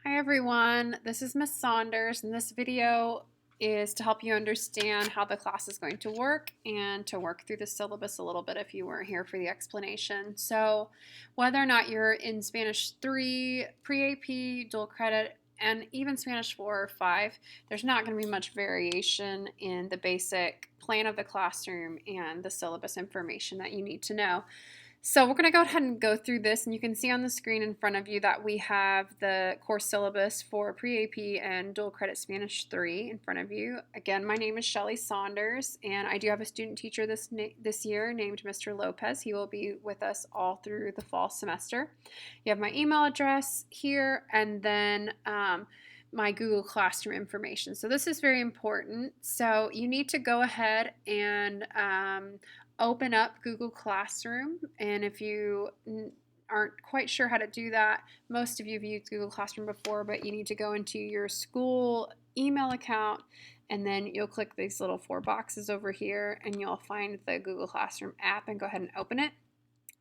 Hi everyone, this is Miss Saunders, and this video is to help you understand how the class is going to work and to work through the syllabus a little bit if you weren't here for the explanation. So whether or not you're in Spanish 3, pre-AP, dual credit, and even Spanish 4 or 5, there's not going to be much variation in the basic plan of the classroom and the syllabus information that you need to know. So we're going to go ahead and go through this, and you can see on the screen in front of you that we have the course syllabus for pre-AP and dual credit Spanish 3 in front of you. Again, my name is Shelly Saunders, and I do have a student teacher this year named Mr. Lopez. He will be with us all through the fall semester. You have my email address here, and then my Google Classroom information. So this is very important. So you need to go ahead and open up Google Classroom, and if you aren't quite sure how to do that, most of you have used Google Classroom before, but you need to go into your school email account, and then you'll click these little 4 boxes over here, and you'll find the Google Classroom app and go ahead and open it.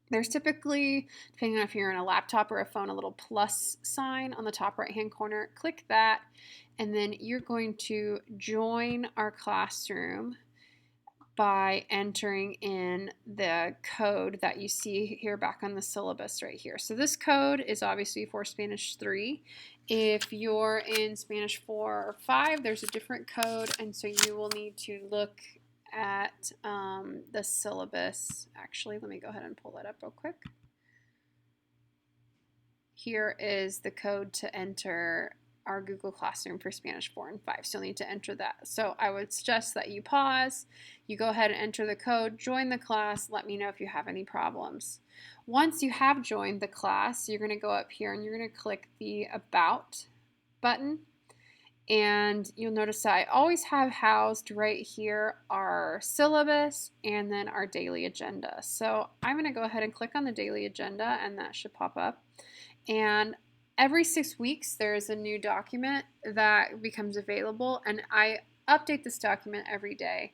There's typically, depending on if you're on a laptop or a phone, a little plus sign on the top right hand corner. Click that, and then you're going to join our classroom by entering in the code that you see here back on the syllabus right here. So this code is obviously for Spanish 3. If you're in Spanish 4 or 5, there's a different code, and so you will need to look at the syllabus. Actually, let me go ahead and pull that up real quick. Here is the code to enter our Google Classroom for Spanish 4 and 5. So you'll need to enter that. So I would suggest that you pause, you go ahead and enter the code, join the class, let me know if you have any problems. Once you have joined the class, you're going to go up here and you're going to click the About button. And you'll notice that I always have housed right here our syllabus and then our daily agenda. So I'm going to go ahead and click on the daily agenda, and that should pop up. And every 6 weeks, there's a new document that becomes available, and I update this document every day.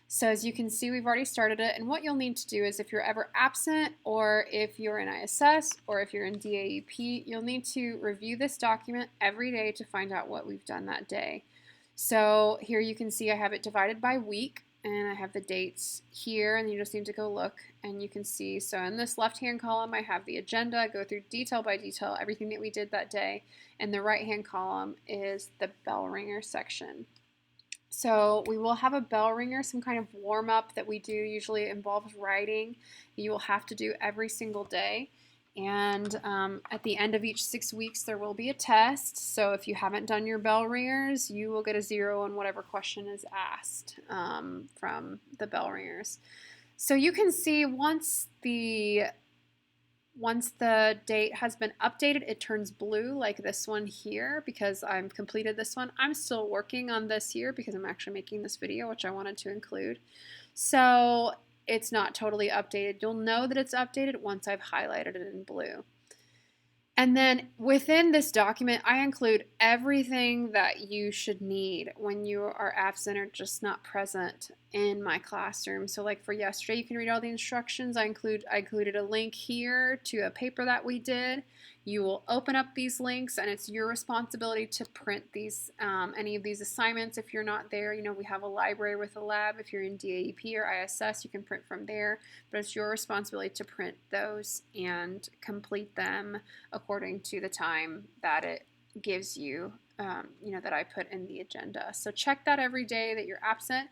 So as you can see, we've already started it, and what you'll need to do is if you're ever absent, or if you're in ISS, or if you're in DAEP, you'll need to review this document every day to find out what we've done that day. So here you can see I have it divided by week, and I have the dates here, and you just need to go look, and you can see. So in this left-hand column, I have the agenda. I go through detail by detail everything that we did that day, and the right-hand column is the bell ringer section. So we will have a bell ringer, some kind of warm-up that we do. Usually it involves writing. You will have to do every single day. And at the end of each 6 weeks, there will be a test. So if you haven't done your bell ringers, you will get a 0 on whatever question is asked from the bell ringers. So you can see once the date has been updated, it turns blue like this one here because I've completed this one. I'm still working on this here because I'm actually making this video, which I wanted to include. So it's not totally updated. You'll know that it's updated once I've highlighted it in blue. And then within this document, I include everything that you should need when you are absent or just not present in my classroom. So like for yesterday, you can read all the instructions. I included a link here to a paper that we did. You will open up these links, and it's your responsibility to print these, any of these assignments. If you're not there, you know, we have a library with a lab. If you're in DAEP or ISS, you can print from there, but it's your responsibility to print those and complete them according to the time that it gives you, you know, that I put in the agenda. So check that every day that you're absent.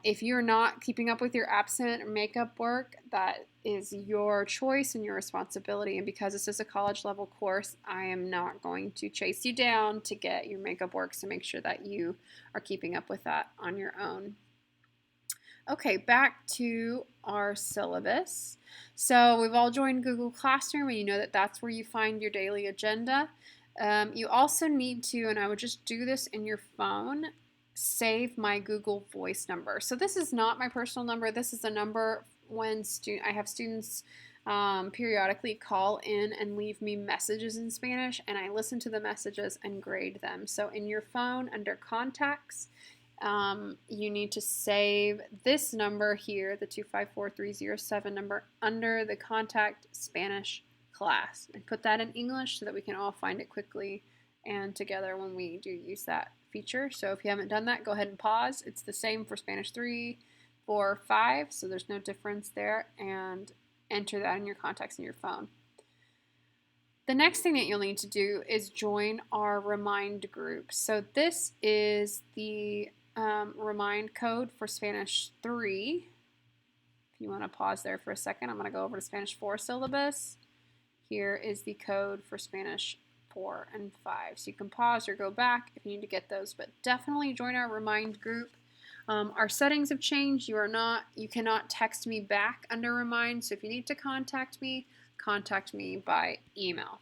If you're not keeping up with your absent or makeup work, that is your choice and your responsibility. And because this is a college level course, I am not going to chase you down to get your makeup work, so make sure that you are keeping up with that on your own. Okay, back to our syllabus. So we've all joined Google Classroom, and you know that that's where you find your daily agenda. You also need to, and I would just do this in your phone, save my Google Voice number. So this is not my personal number. This is a number when I have students periodically call in and leave me messages in Spanish, and I listen to the messages and grade them. So in your phone, under Contacts, you need to save this number here, the 254307 number, under the Contact Spanish class, and put that in English so that we can all find it quickly and together when we do use that feature. So if you haven't done that, go ahead and pause. It's the same for Spanish 3, 4, 5, so there's no difference there, and enter that in your contacts in your phone. The next thing that you'll need to do is join our Remind group. So this is the Remind code for Spanish 3. If you want to pause there for a second, I'm going to go over to Spanish 4 syllabus. Here is the code for Spanish 4 and 5. So you can pause or go back if you need to get those, but definitely join our Remind group. Our settings have changed. You cannot text me back under Remind, so if you need to contact me by email.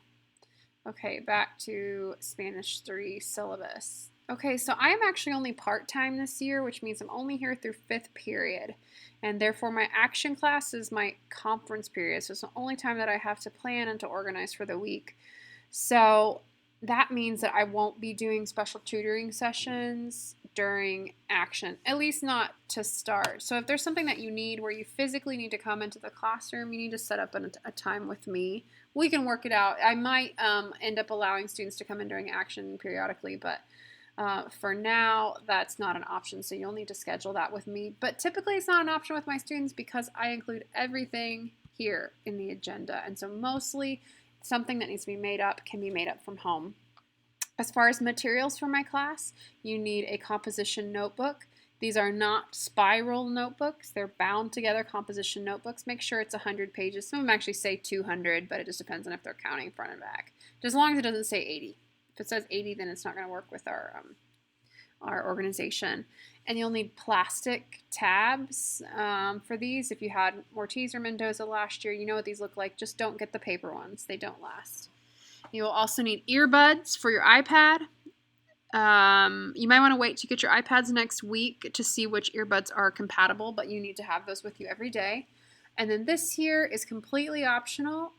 Okay, back to Spanish 3 syllabus. Okay, so I am actually only part-time this year, which means I'm only here through 5th period, and therefore my action class is my conference period, so it's the only time that I have to plan and to organize for the week. So that means that I won't be doing special tutoring sessions during action, at least not to start. So if there's something that you need where you physically need to come into the classroom, you need to set up a time with me. We can work it out. I might end up allowing students to come in during action periodically, but for now, that's not an option, so you'll need to schedule that with me. But typically it's not an option with my students because I include everything here in the agenda, and so mostly something that needs to be made up can be made up from home. As far as materials for my class, you need a composition notebook. These are not spiral notebooks. They're bound together composition notebooks. Make sure it's 100 pages. Some of them actually say 200, but it just depends on if they're counting front and back. Just as long as it doesn't say 80. If it says 80, then it's not going to work with our organization. And you'll need plastic tabs for these. If you had Ortiz or Mendoza last year, you know what these look like. Just don't get the paper ones. They don't last. You will also need earbuds for your iPad. You might want to wait to get your iPads next week to see which earbuds are compatible, but you need to have those with you every day. And then this here is completely optional.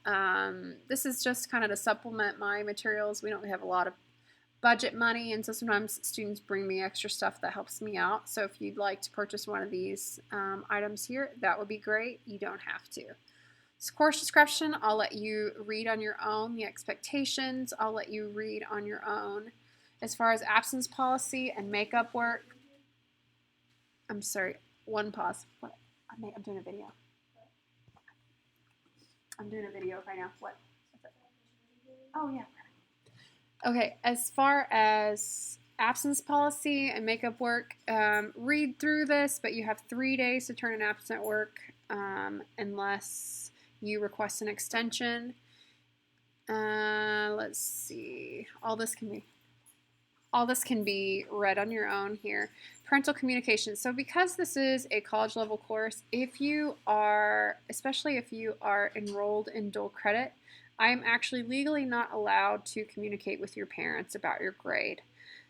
This is just kind of to supplement my materials. We don't have a lot of budget money, and so sometimes students bring me extra stuff that helps me out. So if you'd like to purchase one of these items here, that would be great. You don't have to. So course description, I'll let you read on your own. The expectations, I'll let you read on your own. As far as absence policy and makeup work, I'm sorry, one pause. What? I'm doing a video. I'm doing a video right now. What? Oh, yeah. Okay, as far as absence policy and makeup work, read through this, but you have 3 days to turn in absent work unless you request an extension. Let's see. All this can be read on your own here. Parental communication. So because this is a college level course, especially if you are enrolled in dual credit, I am actually legally not allowed to communicate with your parents about your grade.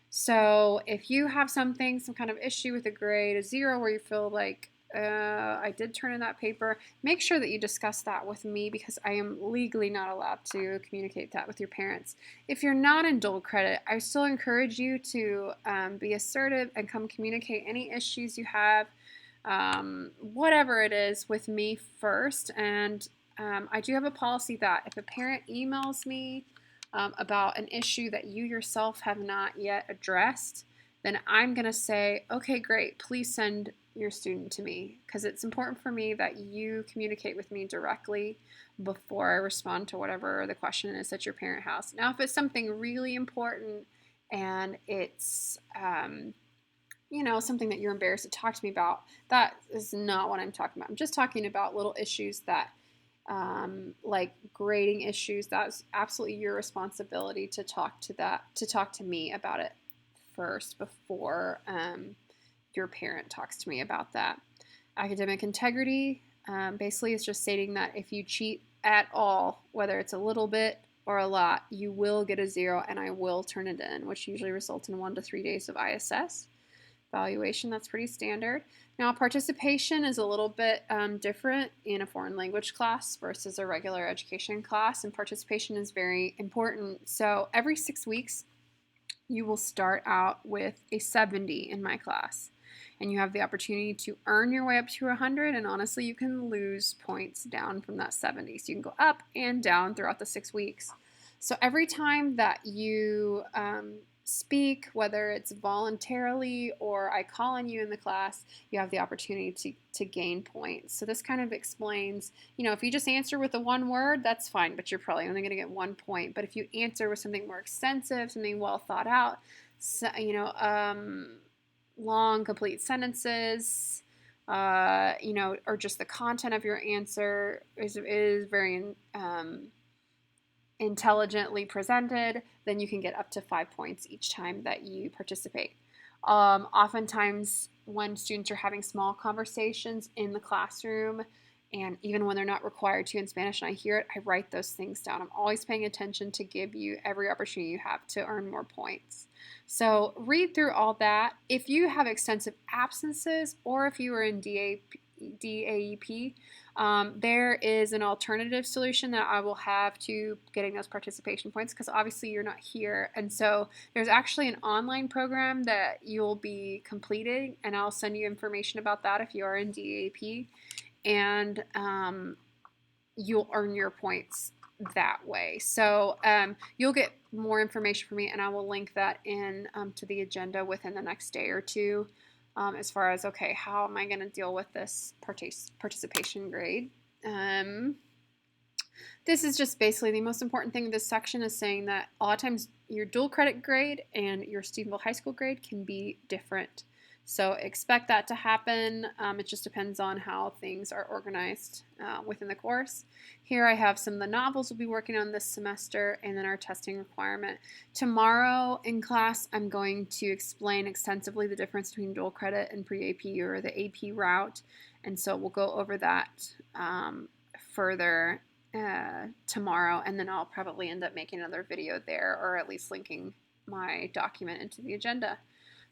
So if you have some kind of issue with a grade, a 0 where you feel like, I did turn in that paper, make sure that you discuss that with me because I am legally not allowed to communicate that with your parents. If you're not in dual credit, I still encourage you to be assertive and come communicate any issues you have, whatever it is, with me first. And I do have a policy that if a parent emails me about an issue that you yourself have not yet addressed, then I'm going to say, okay, great, please send your student to me, because it's important for me that you communicate with me directly before I respond to whatever the question is that your parent has. Now, if it's something really important and it's something that you're embarrassed to talk to me about, that is not what I'm talking about. I'm just talking about little issues that like grading issues. That's absolutely your responsibility to talk to me about it first before your parent talks to me about that. Academic integrity, basically it's just stating that if you cheat at all, whether it's a little bit or a lot, you will get a 0 and I will turn it in, which usually results in 1 to 3 days of ISS. Evaluation, that's pretty standard. Now, participation is a little bit different in a foreign language class versus a regular education class, and participation is very important. So every 6 weeks, you will start out with a 70 in my class, and you have the opportunity to earn your way up to 100, and honestly, you can lose points down from that 70. So you can go up and down throughout the 6 weeks. So every time that you speak, whether it's voluntarily or I call on you in the class, you have the opportunity to gain points. So this kind of explains, if you just answer with a one word, that's fine, but you're probably only going to get 1 point. But if you answer with something more extensive, something well thought out, so, long, complete sentences, or just the content of your answer is very intelligently presented, then you can get up to 5 points each time that you participate. Oftentimes, when students are having small conversations in the classroom, and even when they're not required to in Spanish and I hear it, I write those things down. I'm always paying attention to give you every opportunity you have to earn more points. So read through all that. If you have extensive absences or if you are in DAEP, there is an alternative solution that I will have to getting those participation points, because obviously you're not here. And so there's actually an online program that you'll be completing, and I'll send you information about that if you are in DAP, and you'll earn your points that way. So you'll get more information from me, and I will link that in to the agenda within the next day or two. As far as, okay, how am I going to deal with this participation grade? This is just basically the most important thing. This section is saying that a lot of times your dual credit grade and your Stephenville High School grade can be different. So expect that to happen. It just depends on how things are organized within the course. Here I have some of the novels we'll be working on this semester, and then our testing requirement. Tomorrow in class, I'm going to explain extensively the difference between dual credit and pre-AP or the AP route. And so we'll go over that further tomorrow, and then I'll probably end up making another video there, or at least linking my document into the agenda.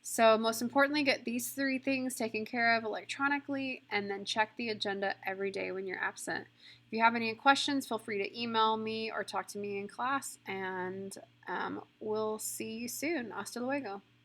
So most importantly, get these 3 things taken care of electronically, and then check the agenda every day when you're absent. If you have any questions, feel free to email me or talk to me in class, and we'll see you soon. Hasta luego.